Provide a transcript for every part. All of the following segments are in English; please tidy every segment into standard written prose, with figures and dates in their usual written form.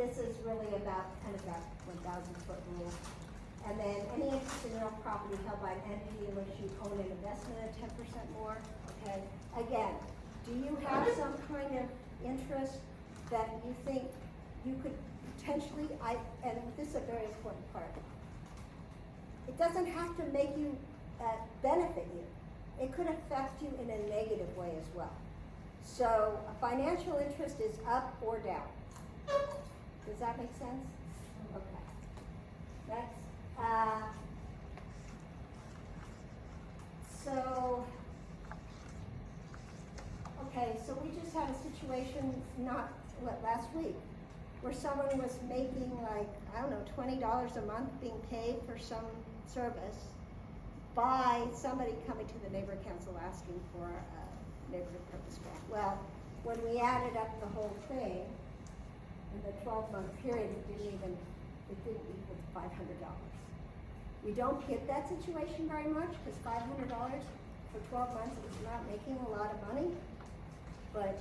this is really about kind of that 1,000-foot rule. And then any interest in real property held by an entity in which you own an investment at 10% more, okay? Again, do you have some kind of interest that you think you could potentially, and this is a very important part, it doesn't have to make you, benefit you. It could affect you in a negative way as well. So a financial interest is up or down. Does that make sense? Okay. Next. So we just had a situation last week where someone was making like, I don't know, $20 a month being paid for some service by somebody coming to the neighborhood council asking for a neighborhood purpose grant. Well, when we added up the whole thing, in the 12-month period, it didn't equal $500. We don't get that situation very much because $500 for 12 months is not making a lot of money, but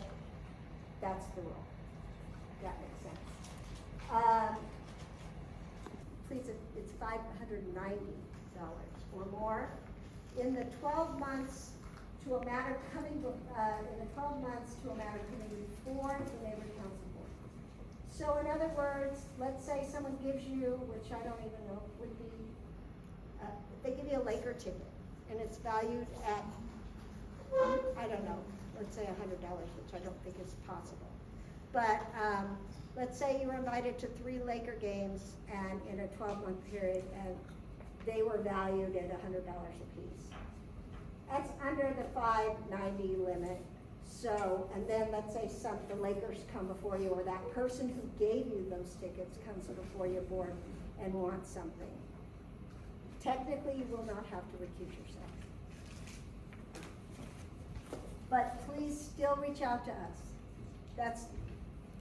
that's the rule. That makes sense. Please, it's $590 or more in the 12 months to a matter coming before the neighborhood council board. So in other words, let's say someone gives you, which I don't even know, would be, they give you a Laker ticket, and it's valued at, I don't know, let's say $100, which I don't think is possible. But let's say you were invited to 3 Laker games and in a 12-month period, and they were valued at $100 a piece. That's under the $590 limit. So, and then let's say the Lakers come before you, or that person who gave you those tickets comes before your board and wants something. Technically, you will not have to recuse yourself. But please still reach out to us.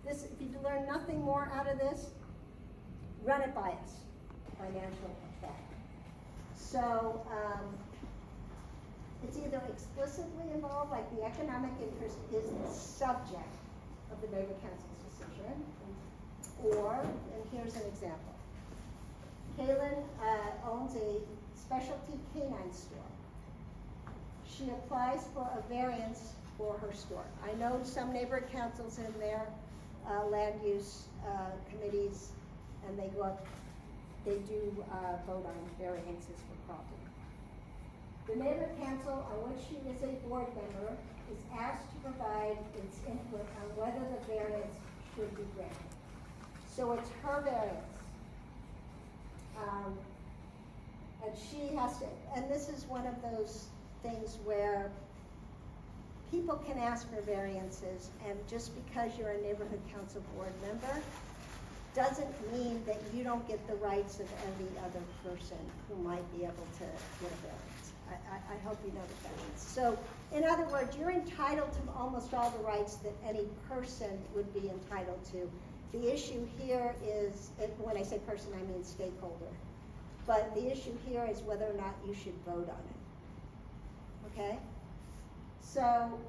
If you learn nothing more out of this, run it by us. Financial effect. So, it's either explicitly involved, like the economic interest is the subject of the neighborhood council's decision, or, and here's an example. Kaylin owns a specialty canine store. She applies for a variance for her store. I know some neighborhood councils in their land use committees, and they do vote on variances for property. The neighborhood council, on which she is a board member, is asked to provide its input on whether the variance should be granted. So it's her variance. And she has to, and this is one of those things where people can ask for variances, and just because you're a neighborhood council board member doesn't mean that you don't get the rights of any other person who might be able to get a variance. I hope you know what that means. So, in other words, you're entitled to almost all the rights that any person would be entitled to. The issue here is, when I say person, I mean stakeholder. But the issue here is whether or not you should vote on it. Okay? So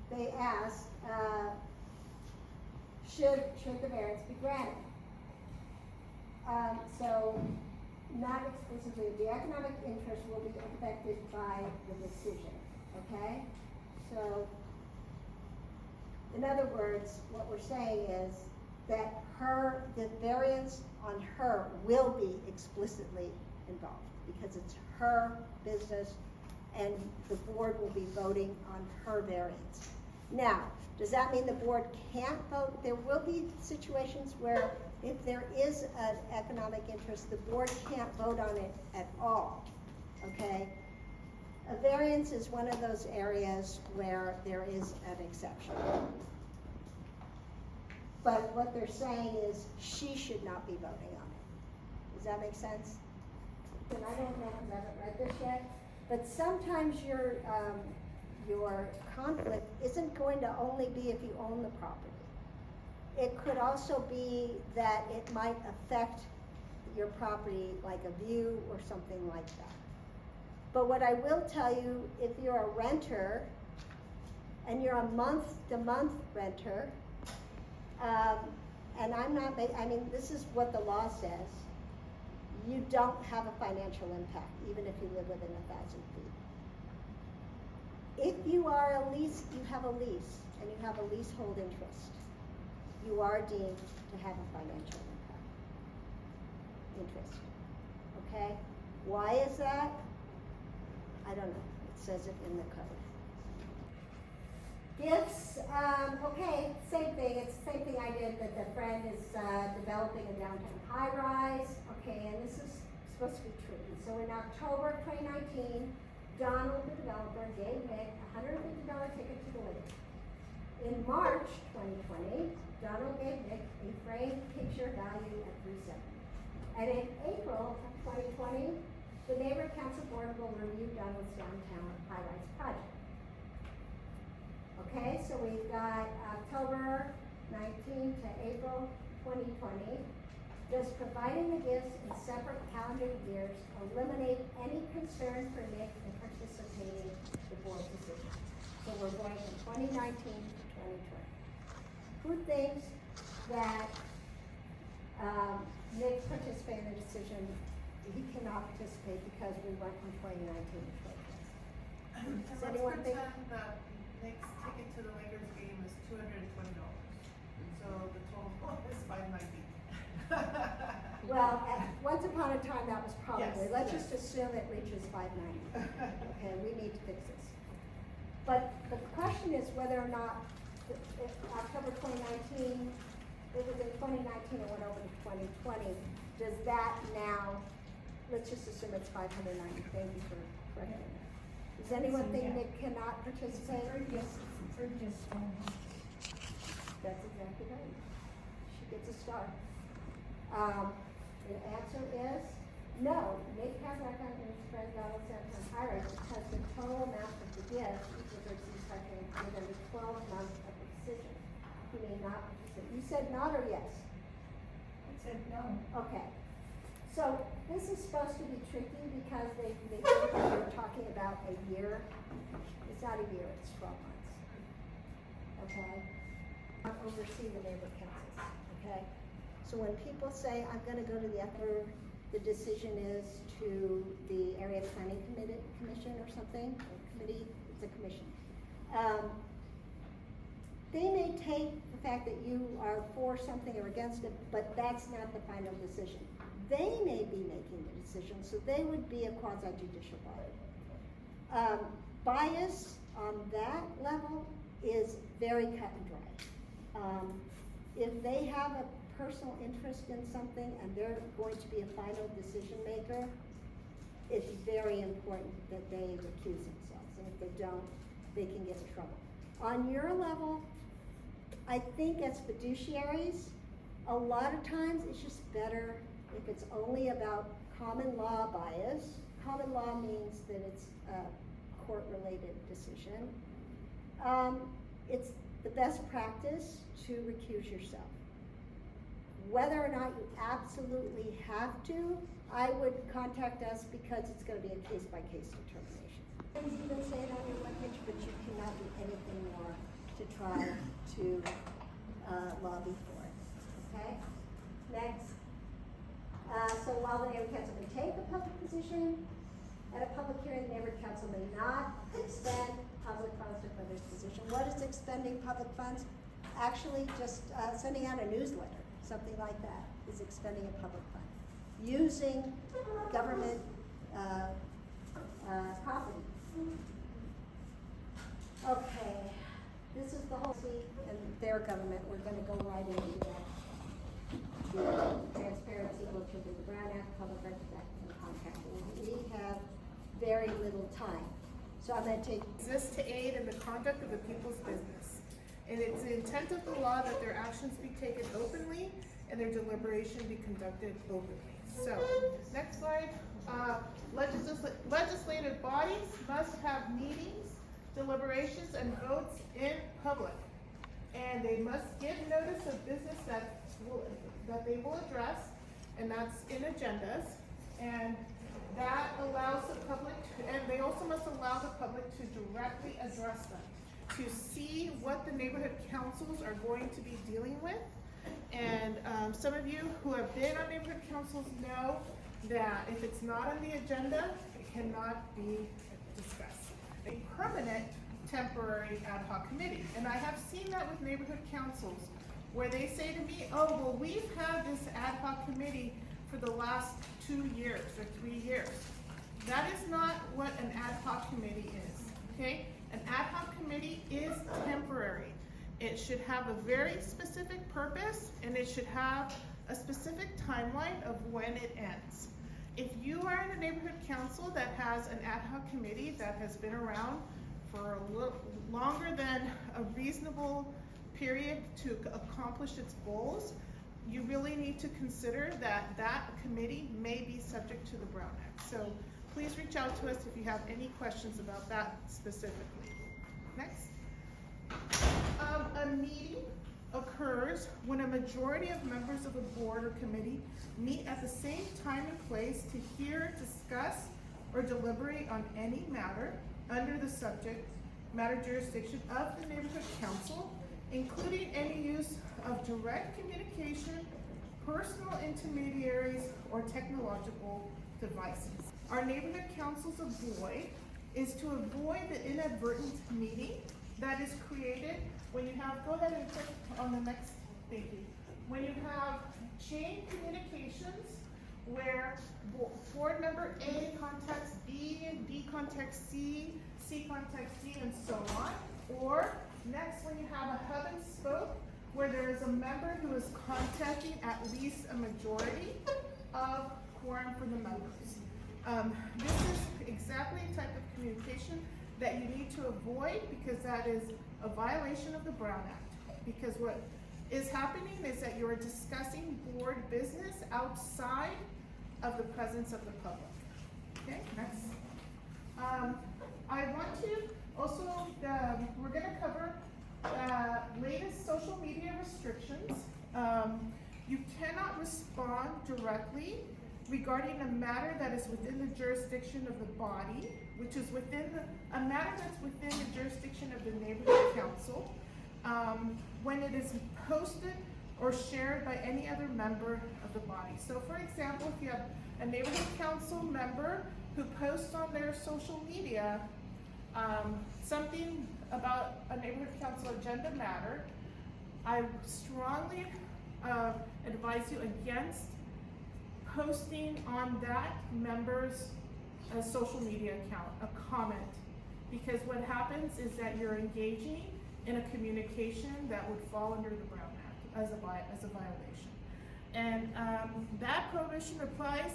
they ask, should the variance be granted? So, not exclusively, the economic interest will be affected by the decision, okay? So, in other words, what we're saying is that the variance on her will be explicitly involved because it's her business and the board will be voting on her variance. Now, does that mean the board can't vote? There will be situations where if there is an economic interest, the board can't vote on it at all, okay? A variance is one of those areas where there is an exception. But what they're saying is she should not be voting on it. Does that make sense? And I don't know if I haven't read this yet, but sometimes your conflict isn't going to only be if you own the property. It could also be that it might affect your property, like a view or something like that. But what I will tell you, if you're a renter and you're a month-to-month renter, And I'm not, I mean, this is what the law says. You don't have a financial impact, even if you live within 1,000 feet. If you are a lease, you have a lease, and you have a leasehold interest, you are deemed to have a financial interest. Okay? Why is that? I don't know. It says it in the code. Gifts, okay, same thing. It's the same thing I did, that the friend is developing a downtown high-rise. Okay, and this is supposed to be tricky. So in October of 2019, Donald, the developer, gave Nick a $150 ticket to the Lakers. In March 2020, Donald gave Nick a framed picture valued at $370. And in April of 2020, the Neighborhood Council Board will review Donald's downtown high-rise project. Okay, so we've got October 19 to April 2020. Does providing the gifts in separate calendar years eliminate any concern for Nick in participating in the board's decision? So we're going from 2019 to 2020. Who thinks that Nick participated in the decision? He cannot participate because we went from 2019 to 2020. Does anyone think? That Nick's ticket to the Lakers game is $220. So the total is $590. Well, once upon a time that was probably, Yes, let's yes. just assume it reaches $590. Okay, we need to fix this. But the question is whether or not, if October 2019, it was in 2019, it went over to 2020, does that now, let's just assume it's $590, thank you for correcting that. Does anyone think Nick cannot participate? That's exactly right. She gets a star. The answer is no. Nick has recognized his friend Donald Sampson Iris because the total amount of the gift equals or exceeds within the 12 months of the decision. He may not participate. You said not or yes? I said no. Okay. So this is supposed to be tricky because they were talking about a year. It's not a year, it's 12 months. Okay? I oversee the neighborhood councils, okay? So when people say, I'm gonna go to the decision is to the area planning commission or something, or committee, it's a commission. They may take the fact that you are for something or against it, but that's not the final decision. They may be making the decision, so they would be a quasi-judicial body. Bias on that level is very cut and dry. If they have a personal interest in something and they're going to be a final decision maker, it's very important that they recuse themselves. And if they don't, they can get in trouble. On your level, I think as fiduciaries, a lot of times it's just better if it's only about common law bias. Common law means that it's a court-related decision. It's the best practice to recuse yourself. Whether or not you absolutely have to, I would contact us because it's going to be a case-by-case determination. You can say it on your webpage, but you cannot do anything more to try to lobby for it. Okay? Next. So while the neighborhood council may take a public position, at a public hearing, the neighborhood council may not expend public funds to further its position. What is expending public funds? Actually, just sending out a newsletter. Something like that is expending a public fund. Using government property. Okay, this is the whole seat and their government. We're going to go right into that. The Transparency, which will be the Brown Act, Public Records Act, and Contract. We have very little time. So I'm going to take Exists to aid in the conduct of the people's business. And it's the intent of the law that their actions be taken openly and their deliberation be conducted openly. So, next slide. Legislative bodies must have meetings, deliberations, and votes in public. And they must give notice of business that they will address, and that's in agendas. And that allows the public, and they also must allow the public to directly address them. to see what the neighborhood councils are going to be dealing with. And some of you who have been on neighborhood councils know that if it's not on the agenda, it cannot be discussed. A permanent temporary ad hoc committee. And I have seen that with neighborhood councils where they say to me, oh, well, we've had this ad hoc committee for the last 2 years or 3 years. That is not what an ad hoc committee is, okay? An ad hoc committee is temporary. It should have a very specific purpose and it should have a specific timeline of when it ends. If you are in a neighborhood council that has an ad hoc committee that has been around for a little longer than a reasonable period to accomplish its goals, you really need to consider that that committee may be subject to the Brown Act. So please reach out to us if you have any questions about that specifically. Next. A meeting occurs when a majority of members of a board or committee meet at the same time and place to hear, discuss, or deliberate on any matter under the subject matter jurisdiction of the neighborhood council, including any use of direct communication, personal intermediaries, or technological devices. Our neighborhood council's avoid is to avoid the inadvertent meeting that is created when you have, go ahead and click on the next, thank you. When you have chain communications where board member A contacts B and B contacts C, C contacts D, and so on. Or next, when you have a hub and spoke where there is a member who is contacting at least a majority of quorum for the members. This is exactly the type of communication that you need to avoid because that is a violation of the Brown Act. Because what is happening is that you're discussing board business outside of the presence of the public. Okay, next. I want to also, we're gonna cover latest social media restrictions. You cannot respond directly regarding a matter that is within the jurisdiction of the body, which is within a matter that's within the jurisdiction of the neighborhood council, when it is posted or shared by any other member of the body. So for example, if you have a neighborhood council member who posts on their social media something about a neighborhood council agenda matter, I strongly advise you against posting on that member's social media account a comment, because what happens is that you're engaging in a communication that would fall under the Brown Act as a violation. And that prohibition applies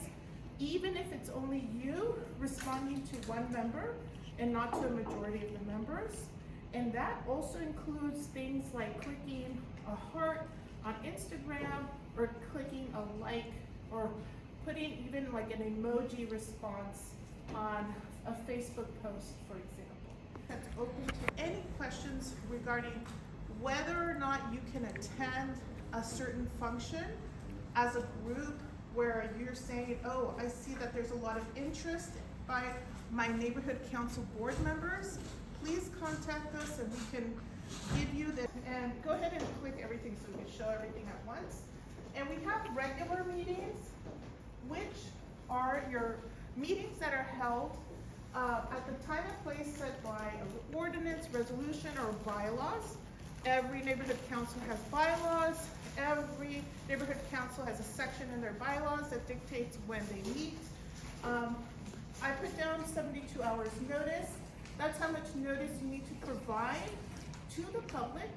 even if it's only you responding to one member and not to a majority of the members. And that also includes things like clicking a heart on Instagram or clicking a like or putting even like an emoji response on a Facebook post, for example. That's open to any questions regarding whether or not you can attend a certain function as a group where you're saying, oh, I see that there's a lot of interest by my neighborhood council board members. Please contact us and we can give you the, and go ahead and click everything so we can show everything at once. And we have regular meetings, which are your meetings that are held at the time and place set by an ordinance, resolution, or bylaws. Every neighborhood council has bylaws. Every neighborhood council has a section in their bylaws that dictates when they meet. I put down 72 hours notice. That's how much notice you need to provide to the public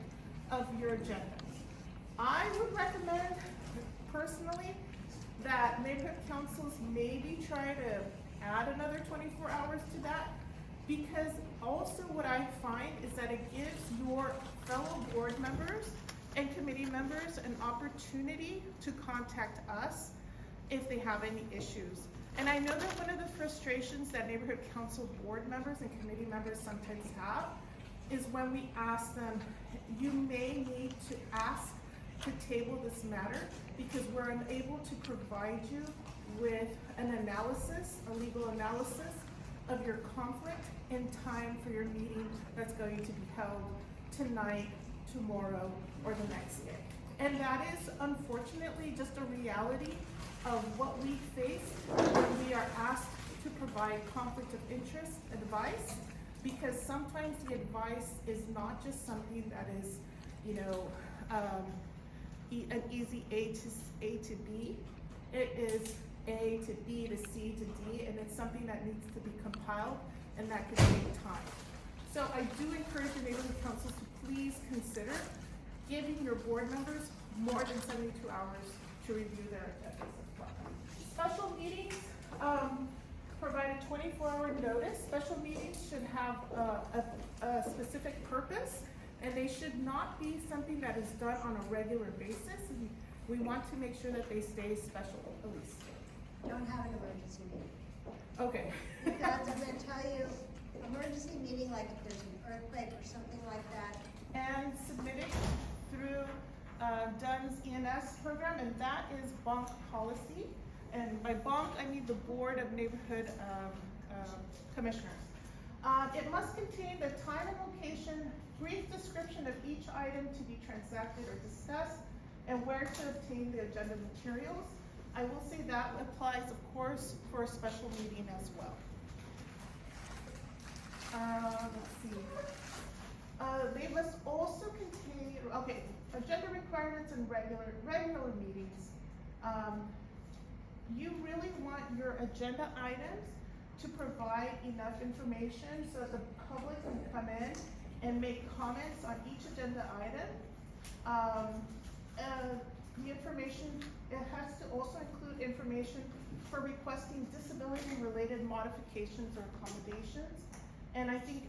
of your agenda. I would recommend personally that neighborhood councils maybe try to add another 24 hours to that, because also what I find is that it gives your fellow board members and committee members an opportunity to contact us if they have any issues. And I know that one of the frustrations that neighborhood council board members and committee members sometimes have is when we ask them, you may need to ask to table this matter because we're unable to provide you with an analysis, a legal analysis of your conflict in time for your meeting that's going to be held tonight, tomorrow, or the next day. And that is unfortunately just a reality of what we face when we are asked to provide conflict of interest advice, because sometimes the advice is not just something that is, an easy A to B. It is A to B to C to D, and it's something that needs to be compiled, and that could take time. So I do encourage the neighborhood councils to please consider giving your board members more than 72 hours to review their agendas as well. Special meetings, provide a 24-hour notice. Special meetings should have a specific purpose, and they should not be something that is done on a regular basis. We want to make sure that they stay special, Elise. Don't have an emergency meeting. Okay. Because I'm gonna tell you, emergency meeting, like if there's an earthquake or something like that. And submitted through Dunn's ENS program, and that is bonk policy. And by bonk, I mean the Board of Neighborhood Commissioners. It must contain the time and location, brief description of each item to be transacted or discussed, and where to obtain the agenda materials. I will say that applies, of course, for a special meeting as well. Let's see. They must also contain, agenda requirements and regular meetings. You really want your agenda items to provide enough information so that the public can come in and make comments on each agenda item. The information, it has to also include information for requesting disability-related modifications or accommodations. And I think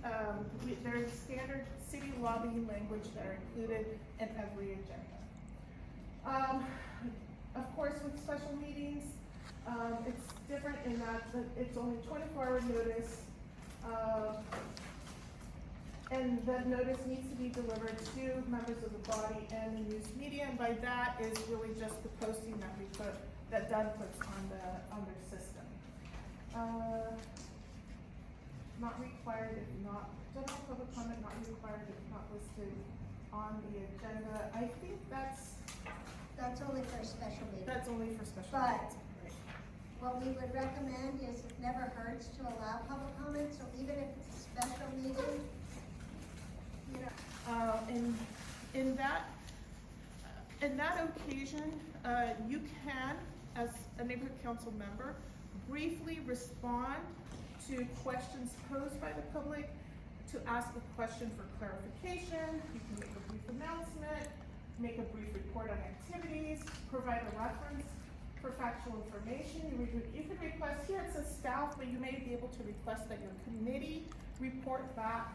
there's standard city lobbying language that are included in every agenda. Of course, with special meetings, it's different in that it's only 24-hour notice, and that notice needs to be delivered to members of the body and the news media. And by that is really just the posting that Dunn puts on their system. Not required if not, general public comment not required if not listed on the agenda. I think that's only for a special meeting. That's only for special But meetings. Right. what we would recommend is it never hurts to allow public comment, so even if it's a special meeting, In that occasion, you can, as a neighborhood council member, briefly respond to questions posed by the public, to ask a question for clarification. You can make a brief announcement, make a brief report on activities, provide a reference for factual information. You can request, here it says staff, but you may be able to request that your committee report back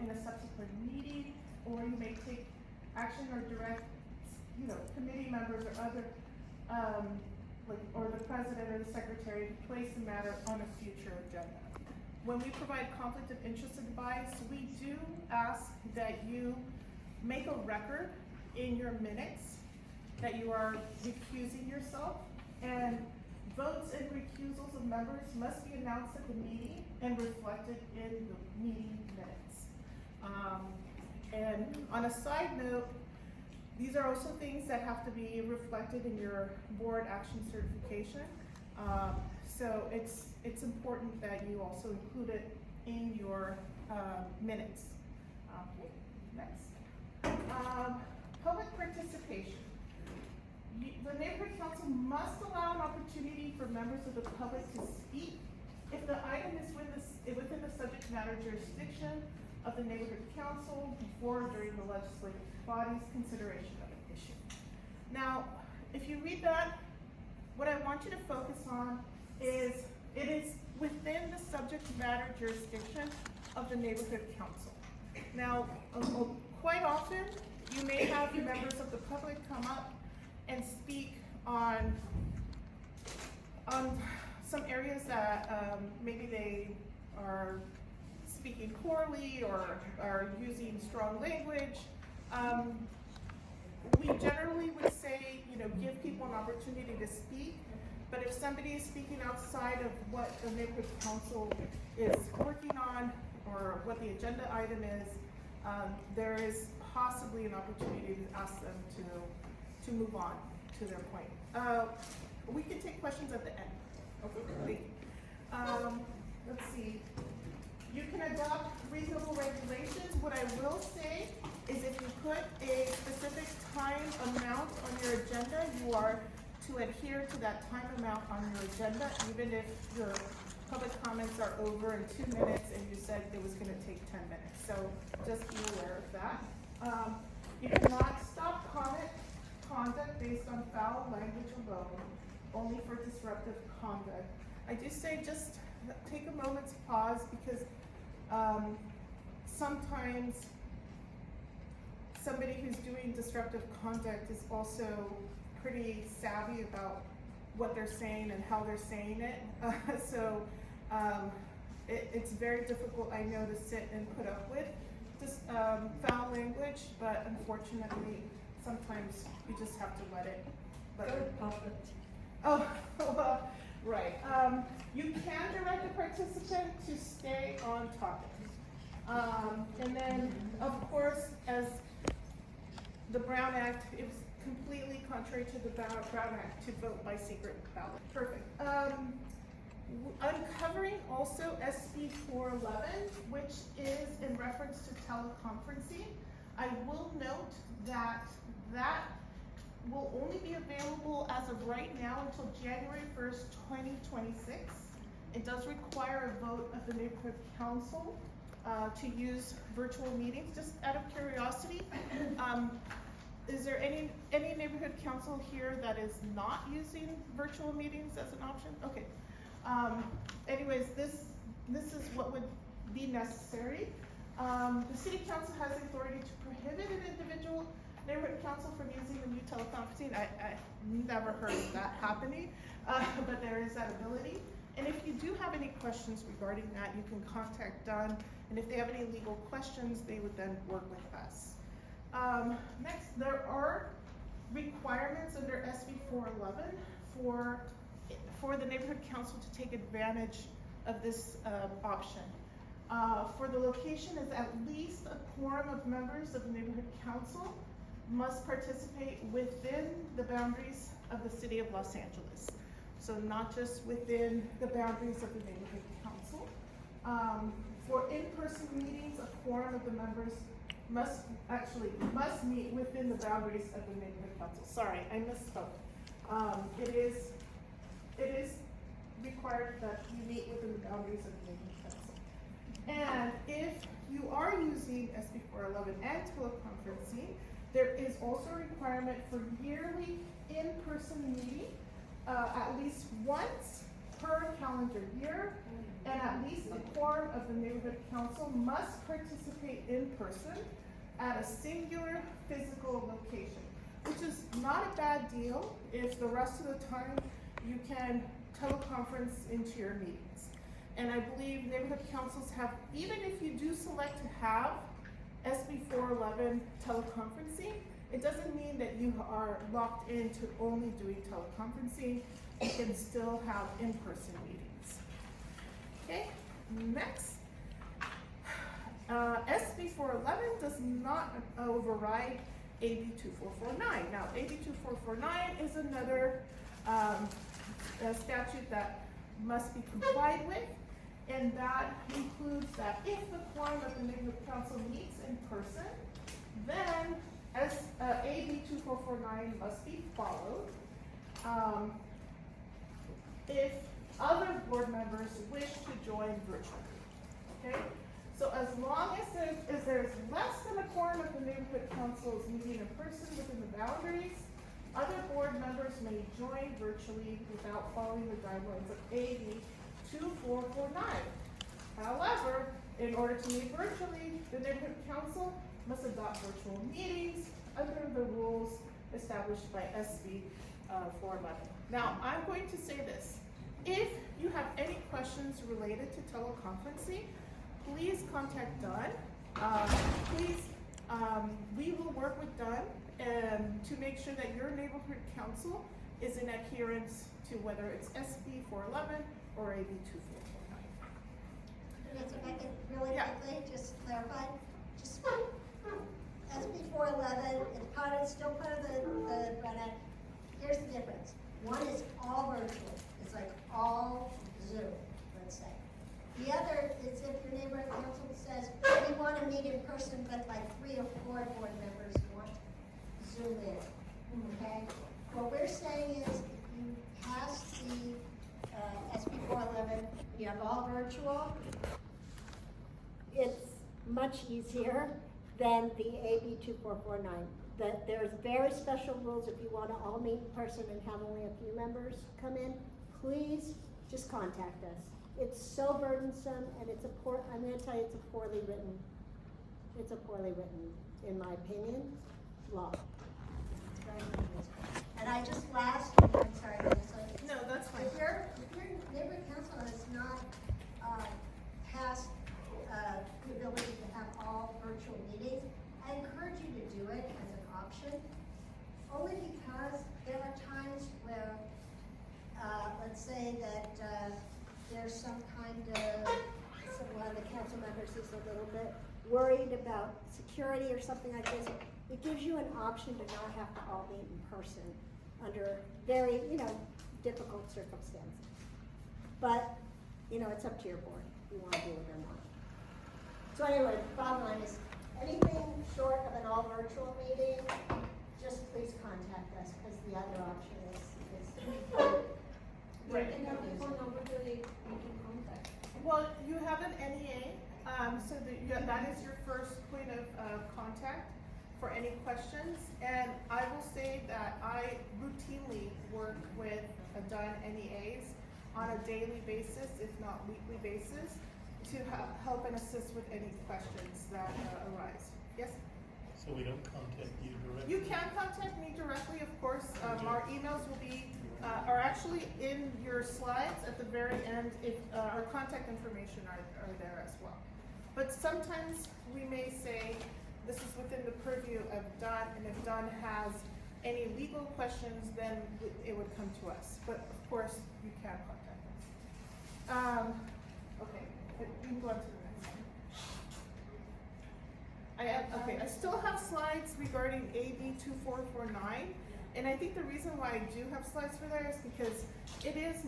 in a subsequent meeting, or you may take action or direct, committee members or other, or the president or the secretary to place the matter on a future agenda. When we provide conflict of interest advice, we do ask that you make a record in your minutes that you are recusing yourself, and votes and recusals of members must be announced at the meeting and reflected in the meeting minutes. And on a side note, these are also things that have to be reflected in your board action certification. So it's important that you also include it in your minutes. Okay, next. Public participation. The neighborhood council must allow an opportunity for members of the public to speak if the item is within the subject matter jurisdiction of the neighborhood council before or during the legislative body's consideration of an issue. Now, if you read that, what I want you to focus on is it is within the subject matter jurisdiction of the neighborhood council. Now, quite often, you may have members of the public come up and speak on some areas that maybe they are speaking poorly or are using strong language. We generally would say, give people an opportunity to speak, But if somebody is speaking outside of what the neighborhood council is working on, or what the agenda item is, there is possibly an opportunity to ask them to move on to their point. We can take questions at the end. Okay, thank you. Let's see. You can adopt reasonable regulations. What I will say is if you put a specific time amount on your agenda, you are to adhere to that time amount on your agenda, even if your public comments are over in 2 minutes and you said it was gonna take 10 minutes. So just be aware of that. You cannot stop conduct based on foul language alone, only for disruptive conduct. I do say just take a moment's pause because sometimes somebody who's doing disruptive conduct is also pretty savvy about what they're saying and how they're saying it. It's very difficult, I know, to sit and put up with this foul language, but unfortunately, sometimes you just have to let it. Oh, well, right. You can direct a participant to stay on topic. And then, of course, as the Brown Act is completely contrary to the Brown Act to vote by secret ballot. Perfect. Uncovering also SB 411, which is in reference to teleconferencing. I will note that will only be available as of right now until January 1st, 2026. It does require a vote of the neighborhood council to use virtual meetings. Just out of curiosity, is there any neighborhood council here that is not using virtual meetings as an option? Okay. Anyways, this is what would be necessary. The city council has the authority to prohibit an individual neighborhood council from using the new teleconferencing. I never heard of that happening, but there is that ability. And if you do have any questions regarding that, you can contact Dunn, and if they have any legal questions, they would then work with us. Next, there are requirements under SB 411 for the neighborhood council to take advantage of this option. For the location is at least a quorum of members of the neighborhood council must participate within the boundaries of the city of Los Angeles. So not just within the boundaries of the neighborhood council. For in-person meetings, a quorum of the members must meet within the boundaries of the neighborhood council. Sorry, I misspoke. It is required that you meet within the boundaries of the neighborhood council. And if you are using SB 411 and teleconferencing, there is also a requirement for yearly in-person meeting, at least once per calendar year, and at least a quorum of the neighborhood council must participate in person at a singular physical location, which is not a bad deal if the rest of the time you can teleconference into your meetings. And I believe neighborhood councils have, even if you do select to have SB 411 teleconferencing, it doesn't mean that you are locked into only doing teleconferencing. You can still have in-person meetings. Okay, next. SB 411 does not override AB 2449. Now, AB 2449 is another statute that must be complied with, and that includes that if the quorum of the neighborhood council meets in person, then AB 2449 must be followed. If other board members wish to join virtually, okay? So as long as there's less than a quorum of the neighborhood councils meeting in person within the boundaries, other board members may join virtually without following the guidelines of AB 2449. However, in order to meet virtually, the neighborhood council must adopt virtual meetings under the rules established by SB 411. Now, I'm going to say this. If you have any questions related to teleconferencing, please contact Dunn. We will work with Dunn to make sure that your neighborhood council is in adherence to whether it's SB 411 or AB 2449. If I could really Yeah. quickly just clarify, just SB 411, it's part of, still part of the Grenade. Here's the difference. One is all virtual, it's like all Zoom, let's say. The other is if your neighborhood council says, we want to meet in person, but like 3 or 4 board members want Zoom in, okay? What we're saying is, if you pass the SB 411, you have all virtual, it's much easier than the AB 2449. There's very special rules if you want to all meet in person and have only a few members come in, please just contact us. It's so burdensome and I'm gonna tell you, it's a poorly written, in my opinion, law. It's very confusing. And I'm sorry, No, that's fine. if your neighborhood council has not, passed, the ability to have all virtual meetings, I encourage you to do it as an option, only because there are times where, let's say that, there's some kind of, one of the council members is a little bit worried about security or something like this. It gives you an option to not have to all meet in person under very, difficult circumstances. But, it's up to your board if you want to do it or not. So anyway, bottom line is, anything short of an all virtual meeting, just please contact us, because the other option is Right. And our phone number we can contact. Well, you have an NEA, so that is your first point of contact for any questions. And I will say that I routinely work with done NEAs on a daily basis, if not weekly basis, to help and assist with any questions that arise. Yes? So we don't contact you directly? You can contact me directly, of course. Our emails will be, are actually in your slides at the very end. If our contact information are there as well. But sometimes we may say, this is within the purview of Don, and if Don has any legal questions, then it would come to us. But of course, you can contact us. Okay, we can go on to the next one. I still have slides regarding AB 2449, and I think the reason why I do have slides for that is because it is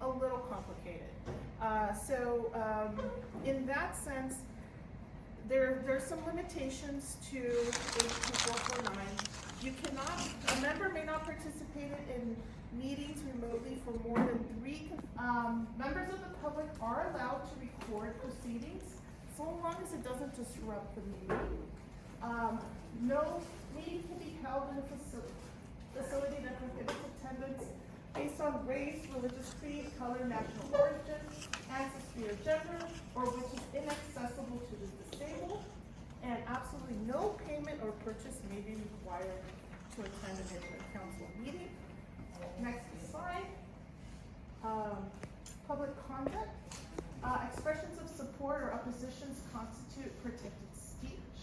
a little complicated. In that sense, there's some limitations to AB 2449. A member may not participate in meetings remotely for more than 3. Members of the public are allowed to record proceedings, so long as it doesn't disrupt the meeting. No meeting can be held in a facility that prohibits attendance based on race, religious creed, color, national origin, ancestry, or gender, or which is inaccessible to the disabled, and absolutely no payment or purchase may be required to attend a neighborhood council meeting. Next slide. Public conduct. Expressions of support or oppositions constitute protected speech.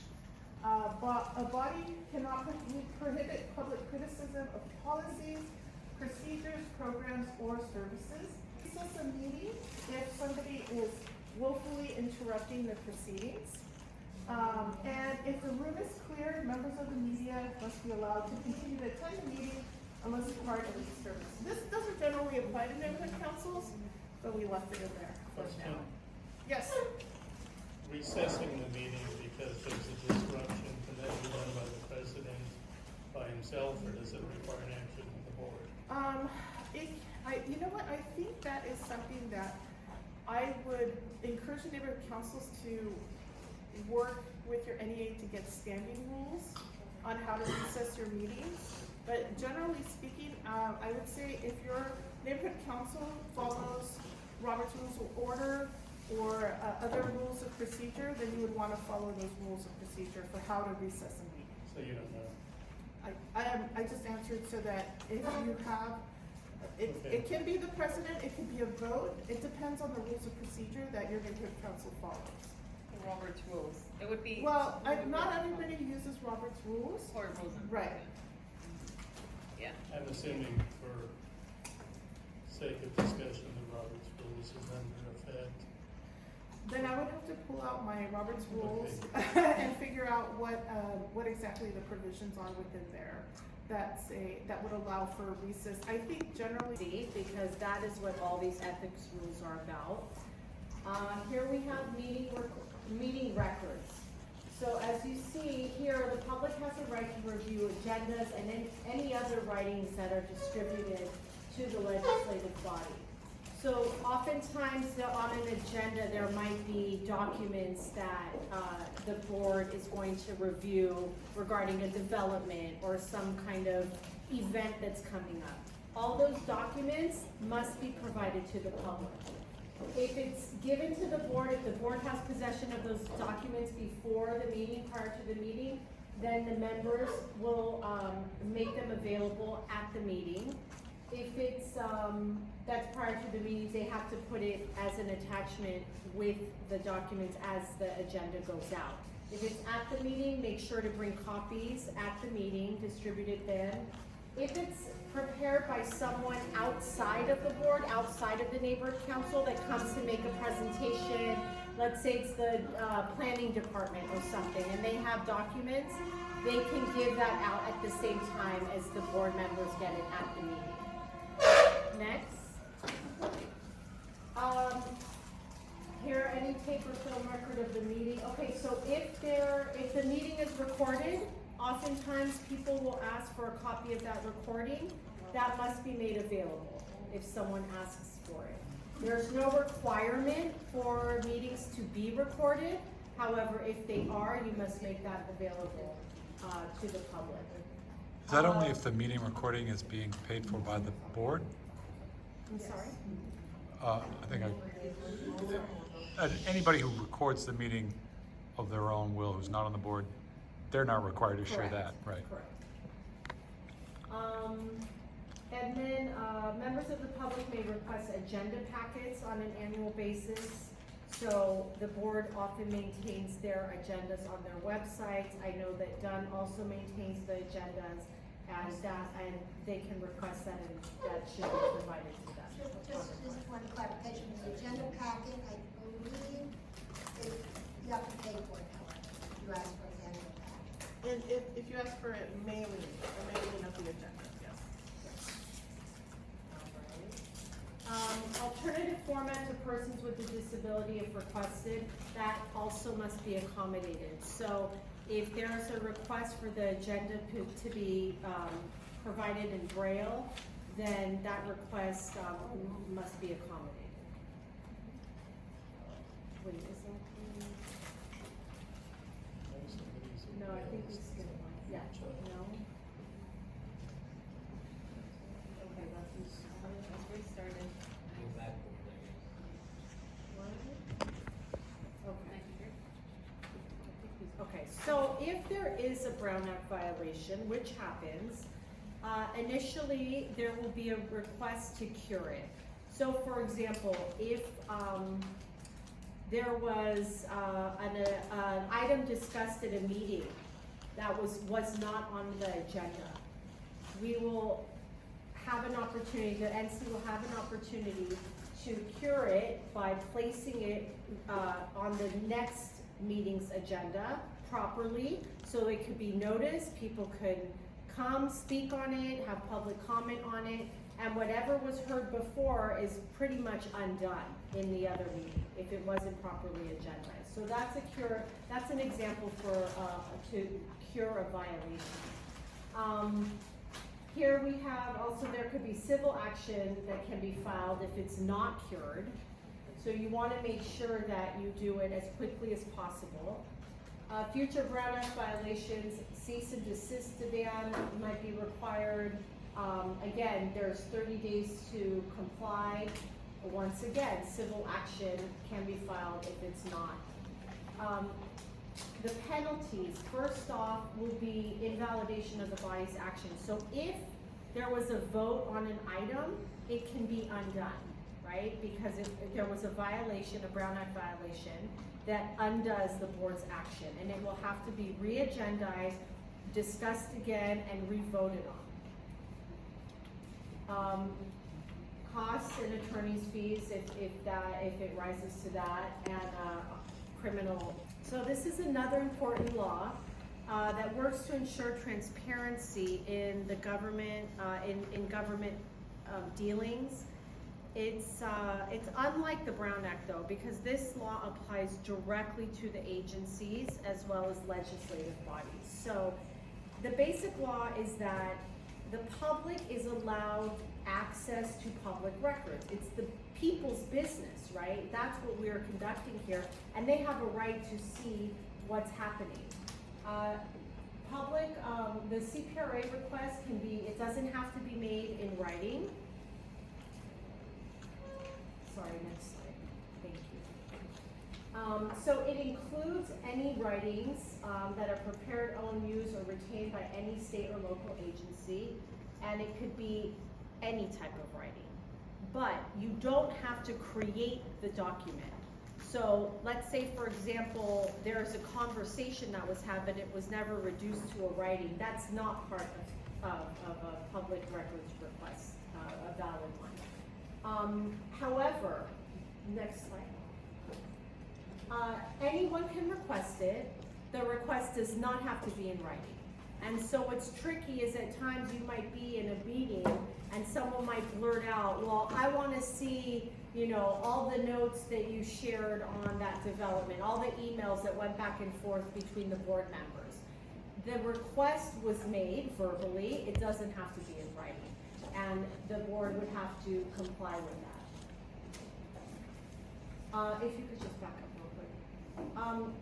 A body cannot prohibit public criticism of policies, procedures, programs, or services. Recess a meeting if somebody is willfully interrupting the proceedings. And if the room is clear, members of the media must be allowed to continue to attend the meeting unless part of the disturbance. This doesn't generally apply to neighborhood councils, but we left it in there for Question. now. Yes? Recessing the meeting because there's a disruption, can that be done by the president by himself, or does it require an action of the board? You know what, I think that is something that I would encourage the neighborhood councils to work with your NEA to get standing rules on how to recess your meetings. But generally speaking, I would say if your neighborhood council follows Robert's Rules of Order or other rules of procedure, then you would want to follow those rules of procedure for how to recess a meeting. So you don't know? I just answered so that if you have, Okay. it can be the president, it can be a vote, it depends on the rules of procedure that your neighborhood council follows. Robert's rules. It would be. Well, not everybody uses Robert's rules. Or rules. Right. Yeah. I'm assuming for sake of discussion, the Roberts rules is under effect. Then I would have to pull out my Robert's rules and figure out what exactly the provisions are within there. That would allow for recess. I think generally. See, because that is what all these ethics rules are about. Here we have meeting records. So as you see here, the public has a right to review agendas and any other writings that are distributed to the legislative body. So oftentimes on an agenda, there might be documents that the board is going to review regarding a development or some kind of event that's coming up. All those documents must be provided to the public. If it's given to the board, if the board has possession of those documents before the meeting, prior to the meeting, then the members will make them available at the meeting. If it's, that's prior to the meetings, they have to put it as an attachment with the documents as the agenda goes out. If it's at the meeting, make sure to bring copies at the meeting, distribute it then. If it's prepared by someone outside of the board, outside of the neighborhood council that comes to make a presentation, let's say it's the planning department or something, and they have documents, they can give that out at the same time as the board members get it at the meeting. Next. Here, any tape or film record of the meeting. Okay, so if the meeting is recorded, oftentimes people will ask for a copy of that recording. That must be made available if someone asks for it. There's no requirement for meetings to be recorded. However, if they are, you must make that available to the public. Is that only if the meeting recording is being paid for by the board? I'm sorry? Anybody who records the meeting of their own will, who's not on the board, they're not required to share that, right? Correct. And then, members of the public may request agenda packets on an annual basis. So the board often maintains their agendas on their websites. I know that Dunn also maintains the agendas and they can request that, and that should be provided to them. Just one clarification, the agenda packet, I believe, you have to pay for it, however, you ask for the agenda packet. And if you ask for a mailing of the agenda, yes. Alternative format to persons with a disability if requested, that also must be accommodated. So if there's a request for the agenda to be provided in Braille, then that request must be accommodated. Wait, is that the... No, I think we skipped one. Yeah, no. Okay, let's Restarted. Okay, so if there is a Brown Act violation, which happens, initially there will be a request to cure it. So for example, if there was an item discussed at a meeting that was not on the agenda, we will have an opportunity, the NC will have an opportunity to cure it by placing it on the next meeting's agenda properly, so it could be noticed, people could come, speak on it, have public comment on it, and whatever was heard before is pretty much undone in the other meeting if it wasn't properly agendized. So that's a cure, that's an example for to cure a violation. Here we have also, there could be civil action that can be filed if it's not cured. So you want to make sure that you do it as quickly as possible. Future Brown Act violations, cease and desist demand might be required. Again, there's 30 days to comply. Once again, civil action can be filed if it's not. The penalties, first off, will be invalidation of the body's action. So if there was a vote on an item, it can be undone, right? Because if there was a violation, a Brown Act violation, that undoes the board's action, and it will have to be re-agendized, discussed again, and re-voted on. Costs and attorney's fees if it rises to that, and, criminal. So this is another important law, that works to ensure transparency in the government, in government, dealings. It's unlike the Brown Act though, because this law applies directly to the agencies as well as legislative bodies. So the basic law is that the public is allowed access to public records. It's the people's business, right? That's what we are conducting here, and they have a right to see what's happening. The CPRA request can be, it doesn't have to be made in writing. Sorry, next slide, thank you. So it includes any writings, that are prepared, owned, used, or retained by any state or local agency, and it could be any type of writing. But you don't have to create the document. So let's say, for example, there's a conversation that was had, but it was never reduced to a writing. That's not part of a public records request, a valid one. However, next slide. Anyone can request it. The request does not have to be in writing. And so what's tricky is at times you might be in a meeting and someone might blurt out, well, I want to see, all the notes that you shared on that development, all the emails that went back and forth between the board members. The request was made verbally, it doesn't have to be in writing, and the board would have to comply with that. If you could just back up real quick.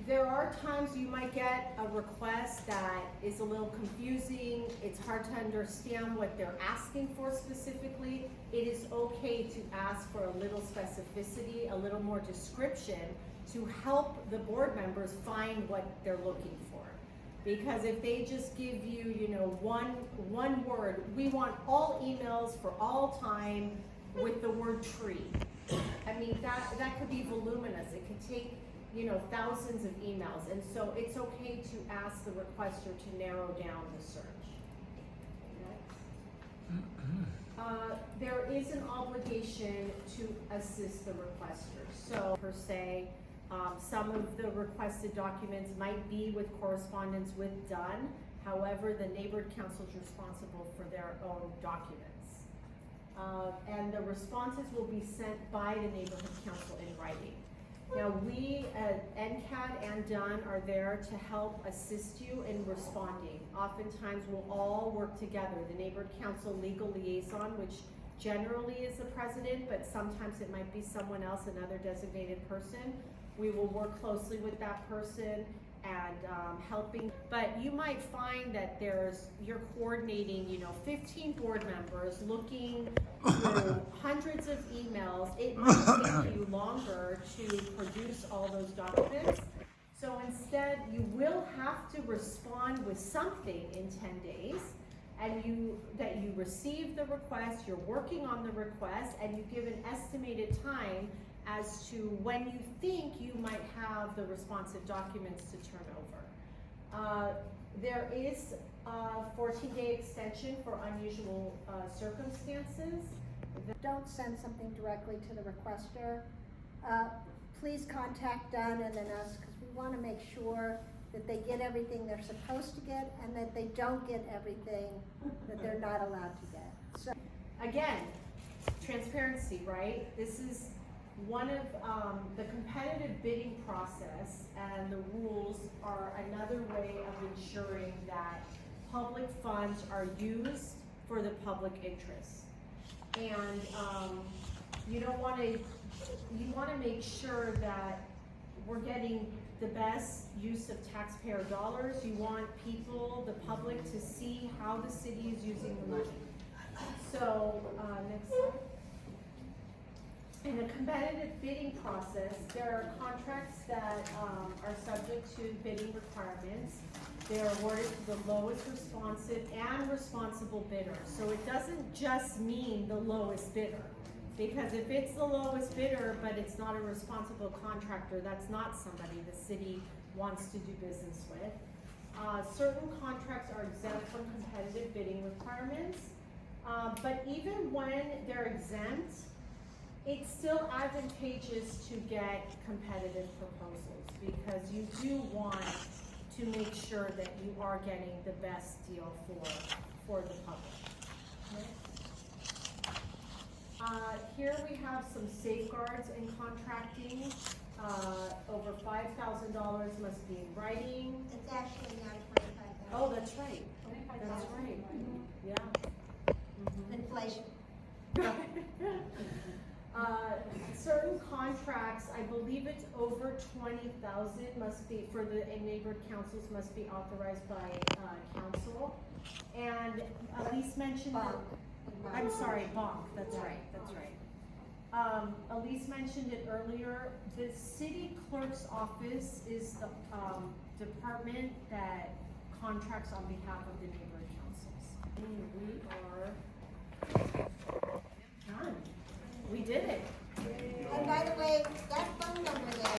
There are times you might get a request that is a little confusing, it's hard to understand what they're asking for specifically. It is okay to ask for a little specificity, a little more description to help the board members find what they're looking for. Because if they just give you, one word, we want all emails for all time with the word tree. I mean, that could be voluminous, it could take thousands of emails, and so it's okay to ask the requester to narrow down the search. Next. There is an obligation to assist the requester. So per se, some of the requested documents might be with correspondence with done. However, the neighborhood council is responsible for their own documents. And the responses will be sent by the neighborhood council in writing. Now we, NCAD and DUN are there to help assist you in responding. Oftentimes we'll all work together. The neighborhood council legal liaison, which generally is the president, but sometimes it might be someone else, another designated person. We will work closely with that person and helping. But you might find that you're coordinating, 15 board members looking through hundreds of emails. It might take you longer to produce all those documents. So instead, you will have to respond with something in 10 days, and that you receive the request, you're working on the request, and you give an estimated time as to when you think you might have the responsive documents to turn over. There is a 14-day extension for unusual circumstances. Don't send something directly to the requester. Please contact Dunn and then us, because we want to make sure that they get everything they're supposed to get and that they don't get everything that they're not allowed to get. So again, transparency, right? This is one of the competitive bidding process, and the rules are another way of ensuring that public funds are used for the public interest. And you want to make sure that we're getting the best use of taxpayer dollars. You want people, the public, to see how the city is using the money. So, next slide. In a competitive bidding process, there are contracts that are subject to bidding requirements. They're awarded to the lowest responsive and responsible bidder. So it doesn't just mean the lowest bidder. Because if it's the lowest bidder, but it's not a responsible contractor, that's not somebody the city wants to do business with. Certain contracts are exempt from competitive bidding requirements. But even when they're exempt, it's still advantageous to get competitive proposals, because you do want to make sure that you are getting the best deal for the public. Here we have some safeguards in contracting. Over $5,000 must be in writing. It's actually now Oh, that's right. That's right. Yeah. Inflation. Certain contracts, I believe it's over 20,000 must be, for the neighborhood councils, must be authorized by, council. And Elise mentioned that, I'm sorry, bonk, that's right. Elise mentioned it earlier, the city clerk's office is the, department that contracts on behalf of the neighborhood councils. And we are done. We did it. And by the way, that phone number there